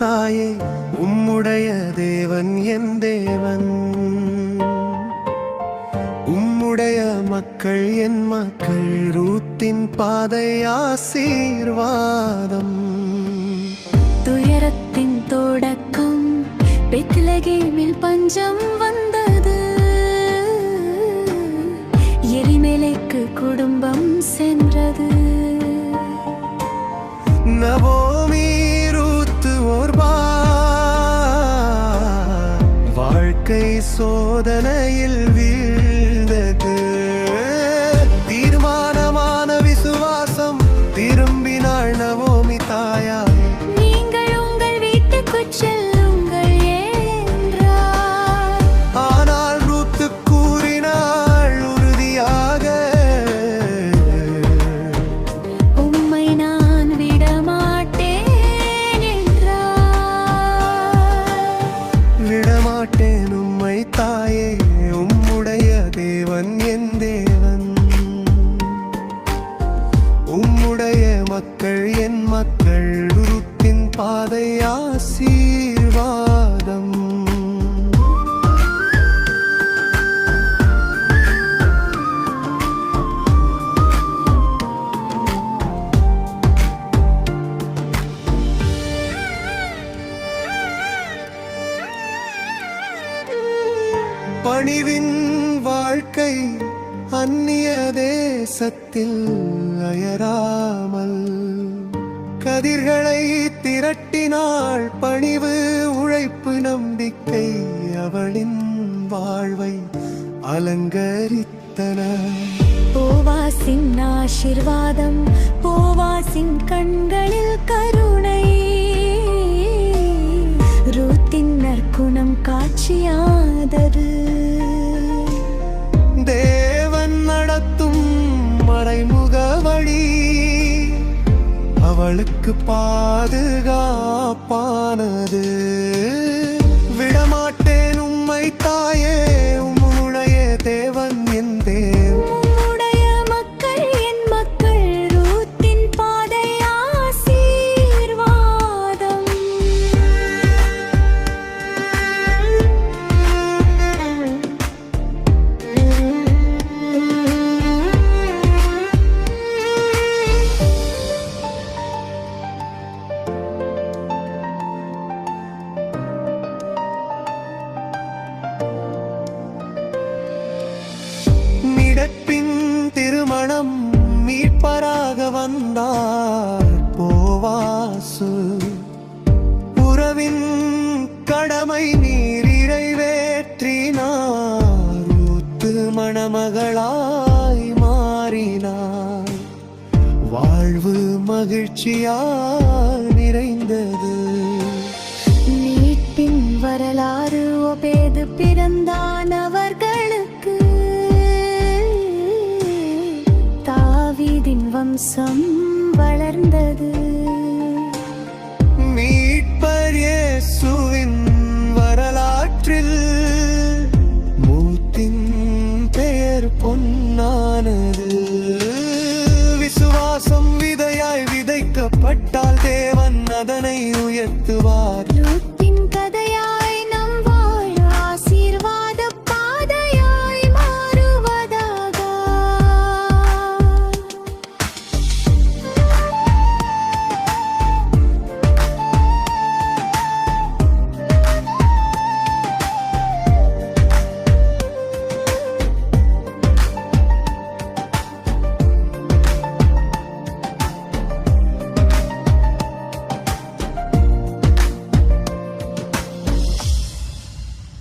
தாயே உம்முடைய தேவன் என் தேவன், உம்முடைய மக்கள் என் மக்கள். ரூத்தின் பாதை ஆசீர்வாதம். துயரத்தின் தொடக்கம் பெத்லகேமில் பஞ்சம் வந்தது. எலிமெலேக்கு குடும்பம் சென்றது. நவோமி ரூத்து ஓர்பா வாழ்க்கை சோதனையில் வீழ்ந்தது. தீர்மானமான விசுவாசம் திரும்பினாள் நவோமி தாயார். நீங்கள் உங்கள் வீட்டுக்கு செல்லுங்கள் என்றார். ஆனால் ரூத்து கூறினாள் உறுதியாக, உம்மை நான் விடமாட்டேன் என்றார். விடமாட்டேன் உம்மை தாயே, உம்முடைய தேவன் என் தேவன், உம்முடைய மக்கள் என் மக்கள். ரூத்தின் பாதை ஆசீர்வாதம். பணிவின் வாழ்க்கை அந்நிய தேசத்தில் அயராமல் கதிர்களை திரட்டினாள். பணிவு உழைப்பு நம்பிக்கை அவளின் வாழ்வை அலங்கரித்தன. போவாசின் ஆசீர்வாதம், போவாசின் கண்களில் கருணை. ரூத்தின் நற்குணம் காட்சியாதது. தேவன் நடத்தும் மறைமுக வழி அவளுக்கு பாதுகாப்பானது. விடமாட்டேன் உம்மை தாயே, உம்முடைய தேவன் என் தேவன், உம்முடைய மக்கள் என் மக்கள். ரூத்தின் பாதை ஆசீர்வாதம். மிடப்பின் திருமணம் மீட்பராக வந்தார் போவாசு. உறவின் கடமை நீர் நிறைவேற்றினார். ரூத்து மணமகளாய் மாறினார். வாழ்வு மகிழ்ச்சியால் நிறைந்தது. மீட்பின் வரலாறு ஒபேது பிறந்தான் அவர்களுக்கு. தாவீதின் வம்சம் வளர்ந்தது. மீட்பர் இயேசுவின் வரலாற்றில் மூத்தின் பெயர் பொன்னானது.